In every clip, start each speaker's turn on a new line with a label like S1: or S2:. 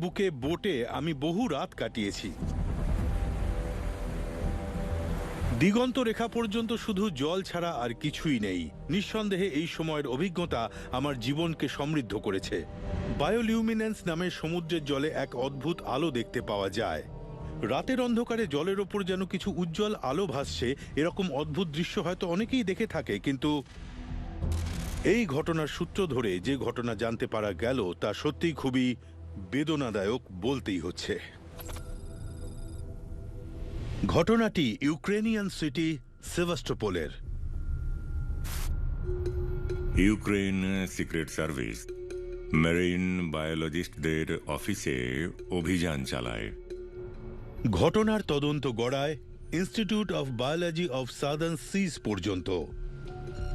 S1: বুকে বোটে আমি বহু রাত কাটিয়েছি। দিগন্ত রেখা পর্যন্ত শুধু জল ছাড়া আর কিছুই নেই। নিঃসন্দেহে এই সময়ের অভিজ্ঞতা আমার জীবনকে সমৃদ্ধ করেছে। বায়োলিউমিনেন্স নামের সমুদ্রের জলে এক অদ্ভুত আলো দেখতে পাওয়া যায়। রাতের অন্ধকারে জলের ওপর যেন কিছু উজ্জ্বল আলো ভাসছে। এরকম অদ্ভুত দৃশ্য হয়তো অনেকেই দেখে থাকে, কিন্তু এই ঘটনার সূত্র ধরে যে ঘটনা জানতে পারা গেল তা সত্যিই খুবই বেদনাদায়ক বলতেই হচ্ছে। ঘটনাটি ইউক্রেনিয়ান সিটি সেভাস্টোপোলের।
S2: ইউক্রেন সিক্রেট সার্ভিস মেরিন বায়োলজিস্টদের অফিসে অভিযান চালায়।
S1: ঘটনার তদন্ত গড়ায় institute of biology of southern seas পর্যন্ত।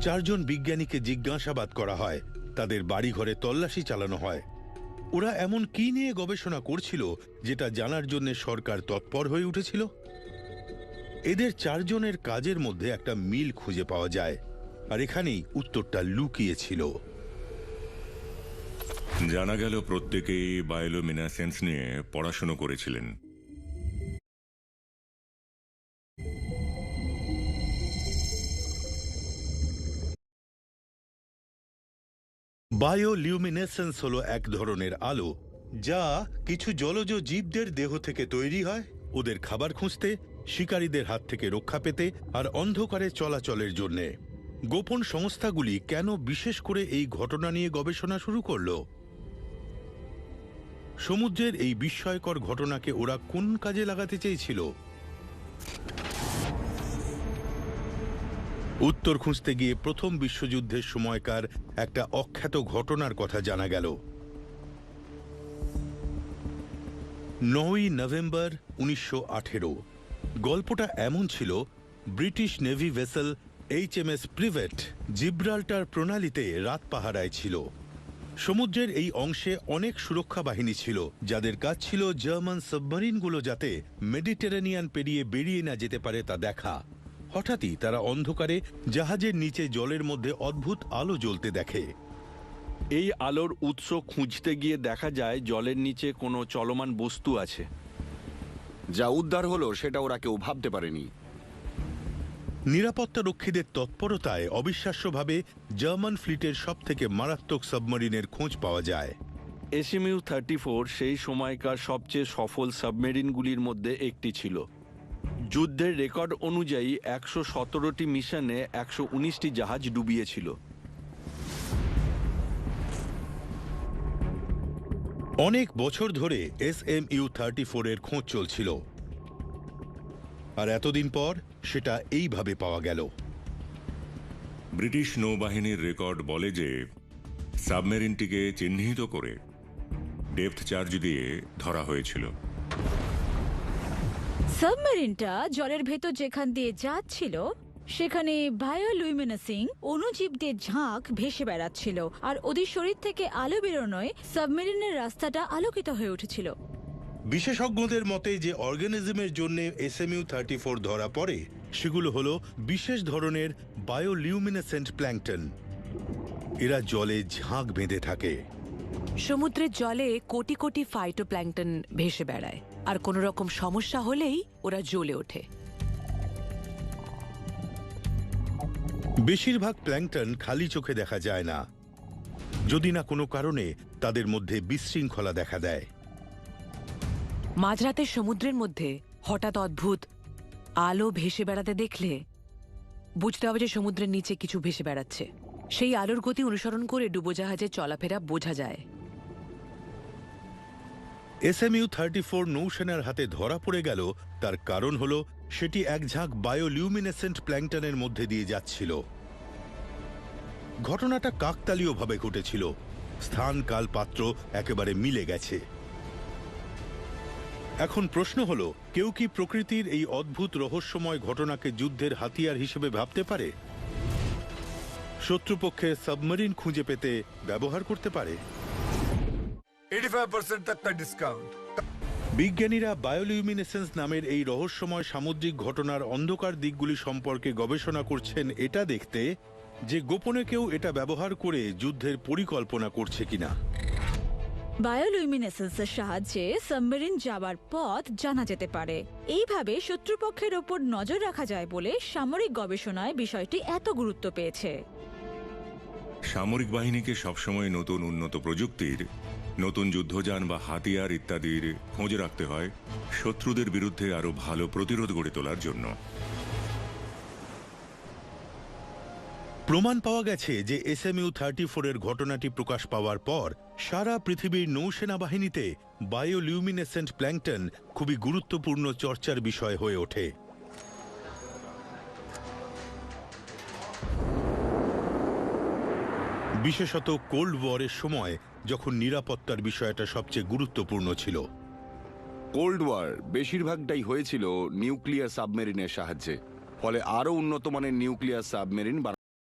S1: 4 জন বিজ্ঞানীকে জিজ্ঞাসাবাদ করা হয়, তাদের বাড়িঘরে তল্লাশি চালানো হয়। ওরা এমন কি নিয়ে গবেষণা করছিল যেটা জানার জন্য সরকার তৎপর হয়ে উঠেছিল? এদের 4 জনের কাজের মধ্যে একটা মিল খুঁজে পাওয়া যায়, আর এখানেই উত্তরটা লুকিয়ে ছিল।
S2: জানা গেল প্রত্যেকেই বায়োলুমিনেসেন্স নিয়ে পড়াশুনো করেছিলেন।
S1: বায়োলিউমিনেসেন্স হলো এক ধরনের আলো যা কিছু জলজ জীবদের দেহ থেকে তৈরি হয়, ওদের খাবার খুঁজতে, শিকারীদের হাত থেকে রক্ষা পেতে আর অন্ধকারে চলাচলের জন্যে। গোপন সংস্থাগুলি কেন বিশেষ করে এই ঘটনা নিয়ে গবেষণা শুরু করলো? সমুদ্রের এই বিস্ময়কর ঘটনাকে ওরা কোন কাজে লাগাতে চেয়েছিল? উত্তর খুঁজতে গিয়ে প্রথম বিশ্বযুদ্ধের সময়কার একটা অখ্যাত ঘটনার কথা জানা গেল। 9ই নভেম্বর 1918। গল্পটা এমন ছিল, British navy vessel HMS Privet Gibraltar প্রণালীতে রাত পাহারায় ছিল। সমুদ্রের এই অংশে অনেক সুরক্ষা বাহিনী ছিল, যাদের কাজ ছিল জার্মান সাবমেরিনগুলো যাতে মেডিটেরানিয়ান পেরিয়ে বেরিয়ে না যেতে পারে তা দেখা। হঠাৎই তারা অন্ধকারে জাহাজের নিচে জলের মধ্যে অদ্ভুত আলো জ্বলতে দেখে।
S3: এই আলোর উৎস খুঁজতে গিয়ে দেখা যায় জলের নিচে কোনো চলমান বস্তু আছে।
S4: যা উদ্ধার হলো সেটা ওরা কেউ ভাবতে পারেনি।
S1: নিরাপত্তা রক্ষীদের তৎপরতায় অবিশ্বাস্যভাবে জার্মান ফ্লিটের সবথেকে মারাত্মক সাবমেরিনের খোঁজ পাওয়া যায়।
S3: SMU-34 সেই সময়কার সবচেয়ে সফল সাবমেরিনগুলির মধ্যে একটি ছিল। যুদ্ধের রেকর্ড অনুযায়ী 117টি মিশনে 119টি জাহাজ ডুবিয়েছিল।
S1: অনেক বছর ধরে SMU-34 এর খোঁজ চলছিল, আর এতদিন পর সেটা এইভাবে পাওয়া গেল।
S2: ব্রিটিশ নৌবাহিনীর রেকর্ড বলে যে সাবমেরিনটিকে চিহ্নিত করে ডেপথ চার্জ দিয়ে ধরা হয়েছিল।
S5: সাবমেরিনটা জলের ভেতর যেখান দিয়ে যাচ্ছিল সেখানে বায়োলুমিনেসিং অণুজীবদের ঝাঁক ভেসে বেড়াচ্ছিল, আর ওদের শরীর থেকে আলো বেরোনোয় সাবমেরিনের রাস্তাটা আলোকিত হয়ে উঠেছিল।
S1: বিশেষজ্ঞদের মতে যে অর্গানিজমের জন্য SMU-34 ধরা পড়ে সেগুলো হলো বিশেষ ধরনের বায়োলিউমিনেসেন্ট প্ল্যাঙ্কটন। এরা জলে ঝাঁক বেঁধে থাকে।
S6: সমুদ্রের জলে কোটি কোটি ফাইটোপ্ল্যাঙ্কটন ভেসে বেড়ায়, আর কোনো রকম সমস্যা হলেই ওরা জ্বলে ওঠে।
S1: বেশিরভাগ প্ল্যাঙ্কটন খালি চোখে দেখা যায় না, যদি না কোনো কারণে তাদের মধ্যে বিশৃঙ্খলা দেখা দেয়।
S6: মাঝরাতে সমুদ্রের মধ্যে হঠাৎ অদ্ভুত আলো ভেসে বেড়াতে দেখলে বুঝতে হবে যে সমুদ্রের নিচে কিছু ভেসে বেড়াচ্ছে। সেই আলোর গতি অনুসরণ করে ডুবোজাহাজের চলাফেরা বোঝা যায়।
S1: SMU-34 নৌসেনার হাতে ধরা পড়ে গেল, তার কারণ হলো সেটি এক ঝাঁক বায়োলিউমিনেসেন্ট প্ল্যাঙ্কটনের মধ্যে দিয়ে যাচ্ছিল। ঘটনাটা কাকতালীয়ভাবে ঘটেছিল, স্থান কাল পাত্র একেবারে মিলে গেছে। এখন প্রশ্ন হলো, কেউ কি প্রকৃতির এই অদ্ভুত রহস্যময় ঘটনাকে যুদ্ধের হাতিয়ার হিসেবে ভাবতে পারে? শত্রুপক্ষের সাবমেরিন খুঁজে পেতে ব্যবহার করতে পারে?
S7: 85% तक का डिस्काउंट।
S1: বিজ্ঞানীরা বায়োলিউমিনেসেন্স নামের এই রহস্যময় সামুদ্রিক ঘটনার অন্ধকার দিকগুলি সম্পর্কে গবেষণা করছেন এটা দেখতে যে গোপনে কেউ এটা ব্যবহার করে যুদ্ধের পরিকল্পনা করছে কিনা।
S5: বায়োলুমিনেসেন্সের সাহায্যে সাবমেরিন যাওয়ার পথ জানা যেতে পারে। এইভাবে শত্রুপক্ষের ওপর নজর রাখা যায় বলে সামরিক গবেষণায় বিষয়টি এত গুরুত্ব পেয়েছে।
S2: সামরিক বাহিনীকে সবসময় নতুন উন্নত প্রযুক্তির, নতুন যুদ্ধযান বা হাতিয়ার ইত্যাদির খোঁজ রাখতে হয় শত্রুদের বিরুদ্ধে আরো ভালো প্রতিরোধ গড়ে তোলার জন্য।
S1: প্রমাণ পাওয়া গেছে যে SMU-34 এর ঘটনাটি প্রকাশ পাওয়ার পর সারা পৃথিবীর নৌসেনা বাহিনীতে বায়োলিউমিনেসেন্ট প্ল্যাঙ্কটন খুবই গুরুত্বপূর্ণ চর্চার বিষয় হয়ে ওঠে। বিশেষত কোল্ড ওয়ারের সময় যখন নিরাপত্তার বিষয়টা সবচেয়ে গুরুত্বপূর্ণ ছিল।
S4: কোল্ড ওয়ার বেশিরভাগটাই হয়েছিল নিউক্লিয়ার সাবমেরিনের সাহায্যে, ফলে আরও উন্নত মানের নিউক্লিয়ার সাবমেরিন